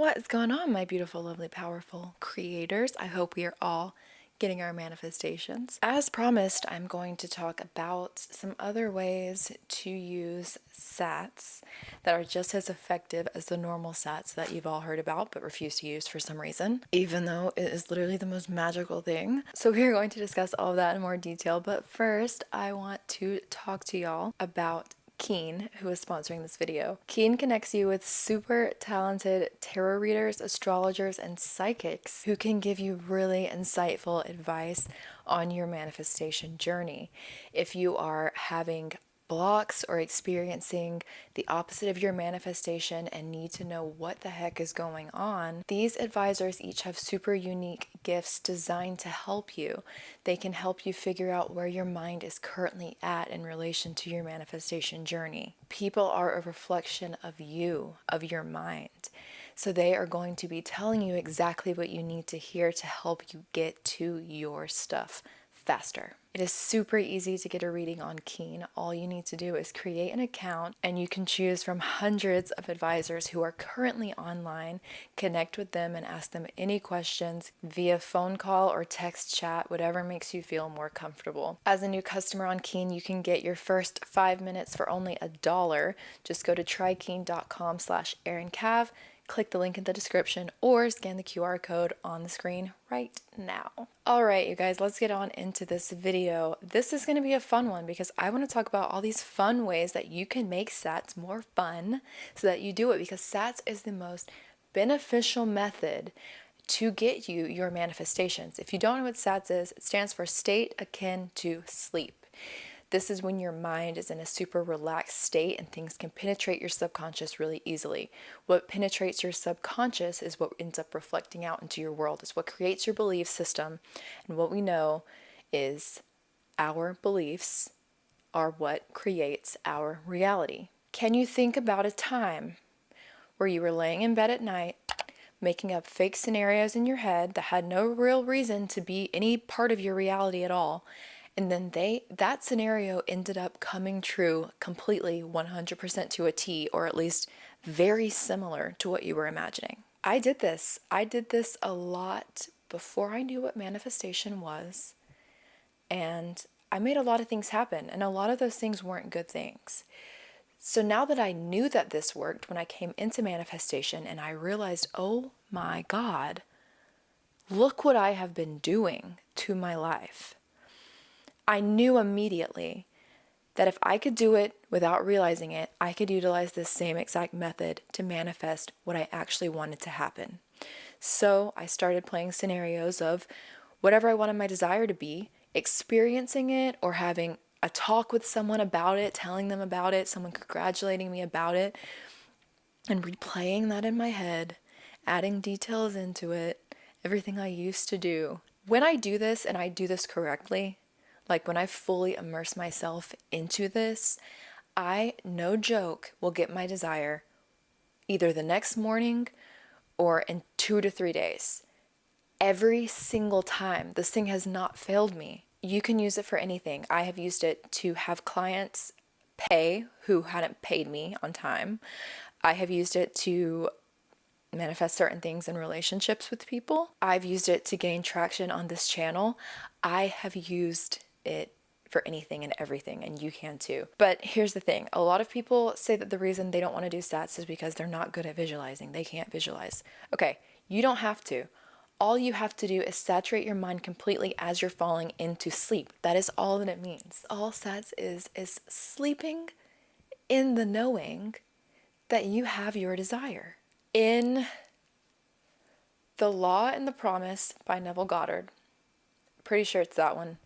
What is going on, my beautiful, lovely, powerful creators? I hope we are all getting our manifestations. As promised, I'm going to talk about some other ways to use SATS that are just as effective as the normal SATS that you've all heard about but refuse to use for some reason, even though it is literally the most magical thing. So we're going to discuss all of that in more detail, but first I want to talk to y'all about Keen, who is sponsoring this video. Keen connects you with super talented tarot readers, astrologers, and psychics who can give you really insightful advice on your manifestation journey. If you are having blocks or experiencing the opposite of your manifestation and need to know what the heck is going on, these advisors each have super unique gifts designed to help you. They can help you figure out where your mind is currently at in relation to your manifestation journey. People are a reflection of you, of your mind. So they are going to be telling you exactly what you need to hear to help you get to your stuff faster. It is super easy to get a reading on Keen. All you need to do is create an account and you can choose from hundreds of advisors who are currently online, connect with them and ask them any questions via phone call or text chat, whatever makes you feel more comfortable. As a new customer on Keen, you can get your first 5 minutes for only $1. Just go to trykeen.com/erincav, click the link in the description or scan the QR code on the screen right now. All right, you guys, let's get on into this video. This is going to be a fun one because I want to talk about all these fun ways that you can make SATS more fun so that you do it, because SATS is the most beneficial method to get you your manifestations. If you don't know what SATS is, it stands for state akin to sleep. This is when your mind is in a super relaxed state and things can penetrate your subconscious really easily. What penetrates your subconscious is what ends up reflecting out into your world. It's what creates your belief system. And what we know is our beliefs are what creates our reality. Can you think about a time where you were laying in bed at night, making up fake scenarios in your head that had no real reason to be any part of your reality at all, and then that scenario ended up coming true completely 100% to a T, or at least very similar to what you were imagining? I did this a lot before I knew what manifestation was, and I made a lot of things happen, and a lot of those things weren't good things. So now that I knew that this worked, when I came into manifestation and I realized, oh my God, look what I have been doing to my life. I knew immediately that if I could do it without realizing it, I could utilize this same exact method to manifest what I actually wanted to happen. So I started playing scenarios of whatever I wanted my desire to be, experiencing it or having a talk with someone about it, telling them about it, someone congratulating me about it, and replaying that in my head, adding details into it, everything I used to do. When I do this, and I do this correctly, like when I fully immerse myself into this, I, no joke, will get my desire either the next morning or in 2 to 3 days. Every single time. This thing has not failed me. You can use it for anything. I have used it to have clients pay who hadn't paid me on time. I have used it to manifest certain things in relationships with people. I've used it to gain traction on this channel. I have used it for anything and everything, and you can too. But here's the thing. A lot of people say that the reason they don't want to do SATS is because they're not good at visualizing. They can't visualize. Okay, you don't have to. All you have to do is saturate your mind completely as you're falling into sleep. That is all that it means. All SATS is sleeping in the knowing that you have your desire. In The Law and the Promise by Neville Goddard, pretty sure it's that one.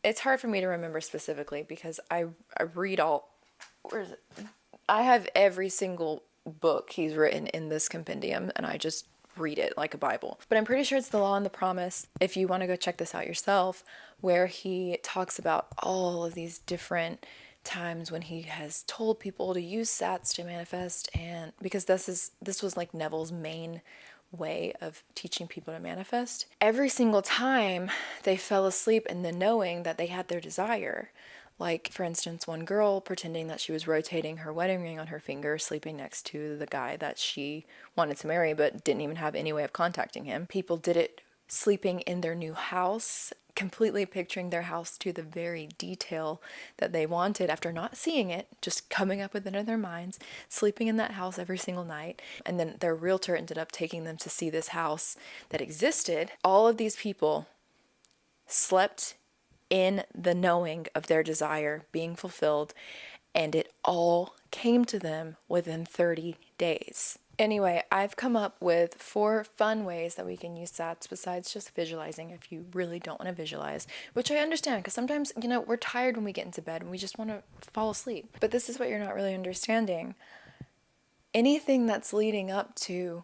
It's hard for me to remember specifically because I read all, where is it? I have every single book he's written in this compendium and I just read it like a Bible. But I'm pretty sure it's The Law and the Promise, if you want to go check this out yourself, where he talks about all of these different times when he has told people to use SATS to manifest, and because this was like Neville's main way of teaching people to manifest. Every single time they fell asleep in the knowing that they had their desire. Like, for instance, one girl pretending that she was rotating her wedding ring on her finger, sleeping next to the guy that she wanted to marry but didn't even have any way of contacting him. People did it sleeping in their new house, completely picturing their house to the very detail that they wanted after not seeing it, just coming up with it in their minds, sleeping in that house every single night. And then their realtor ended up taking them to see this house that existed. All of these people slept in the knowing of their desire being fulfilled, and it all came to them within 30 days. Anyway, I've come up with 4 fun ways that we can use SATS besides just visualizing if you really don't want to visualize, which I understand because sometimes, we're tired when we get into bed and we just want to fall asleep. But this is what you're not really understanding. Anything that's leading up to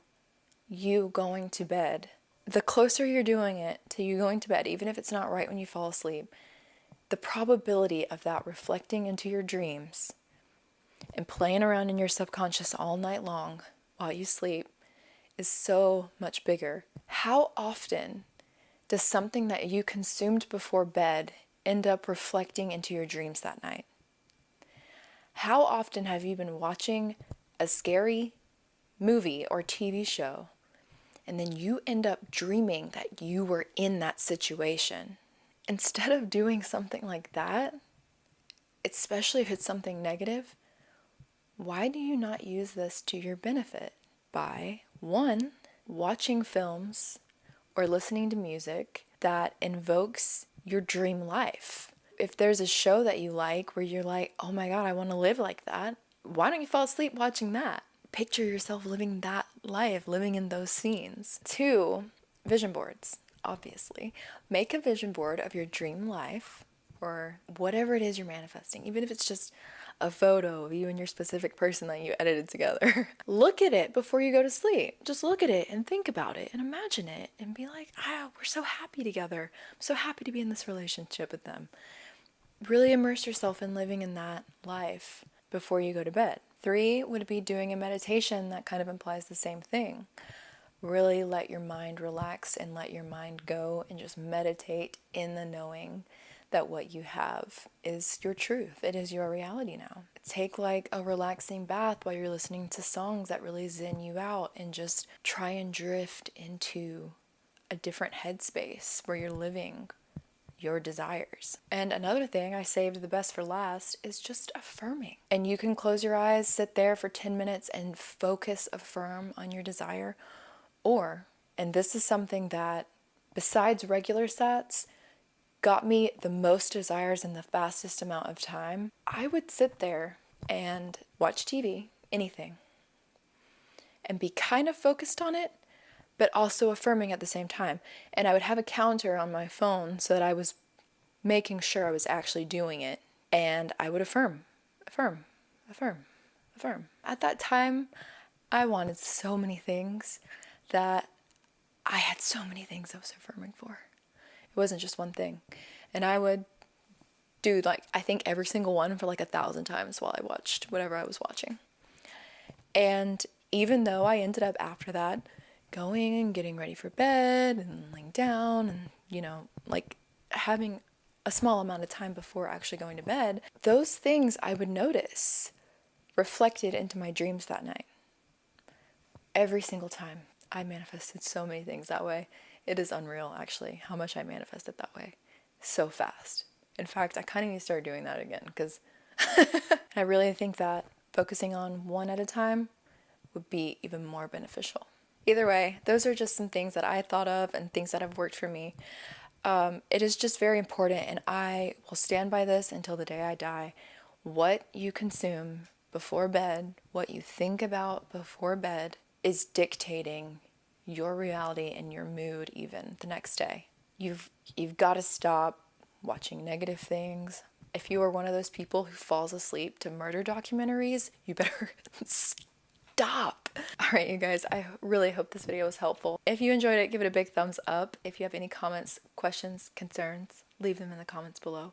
you going to bed, the closer you're doing it to you going to bed, even if it's not right when you fall asleep, the probability of that reflecting into your dreams and playing around in your subconscious all night long while you sleep is so much bigger. How often does something that you consumed before bed end up reflecting into your dreams that night? How often have you been watching a scary movie or TV show and then you end up dreaming that you were in that situation? Instead of doing something like that, especially if it's something negative, why do you not use this to your benefit? By 1, watching films or listening to music that invokes your dream life. If there's a show that you like where you're like, oh my God, I want to live like that, why don't you fall asleep watching that? Picture yourself living that life, living in those scenes. 2, vision boards, obviously. Make a vision board of your dream life or whatever it is you're manifesting, even if it's just a photo of you and your specific person that you edited together. Look at it before you go to sleep. Just look at it and think about it and imagine it and be like, we're so happy together. I'm so happy to be in this relationship with them. Really immerse yourself in living in that life before you go to bed. 3 would be doing a meditation that kind of implies the same thing. Really let your mind relax and let your mind go and just meditate in the knowing that what you have is your truth. It is your reality now. Take like a relaxing bath while you're listening to songs that really zen you out and just try and drift into a different headspace where you're living your desires. And another thing I saved the best for last is just affirming. And you can close your eyes, sit there for 10 minutes and affirm on your desire. Or, and this is something that besides regular SATs, got me the most desires in the fastest amount of time, I would sit there and watch TV, anything, and be kind of focused on it, but also affirming at the same time. And I would have a counter on my phone so that I was making sure I was actually doing it. And I would affirm. At that time, I wanted so many things that I had so many things I was affirming for. It wasn't just one thing. And I would do I think every single one for 1,000 times while I watched whatever I was watching. And even though I ended up after that going and getting ready for bed and laying down and, having a small amount of time before actually going to bed, those things I would notice reflected into my dreams that night. Every single time. I manifested so many things that way. It is unreal, actually, how much I manifested that way. So fast. In fact, I kind of need to start doing that again because I really think that focusing on one at a time would be even more beneficial. Either way, those are just some things that I thought of and things that have worked for me. It is just very important, and I will stand by this until the day I die. What you consume before bed, what you think about before bed, is dictating your reality and your mood even the next day. You've got to stop watching negative things. If you are one of those people who falls asleep to murder documentaries, you better stop. All right, you guys, I really hope this video was helpful. If you enjoyed it, give it a big thumbs up. If you have any comments, questions, concerns, leave them in the comments below.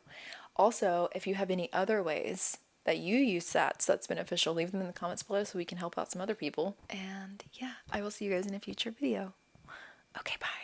Also, if you have any other ways that you use SATs that's beneficial, leave them in the comments below so we can help out some other people. And yeah, I will see you guys in a future video. Okay, bye.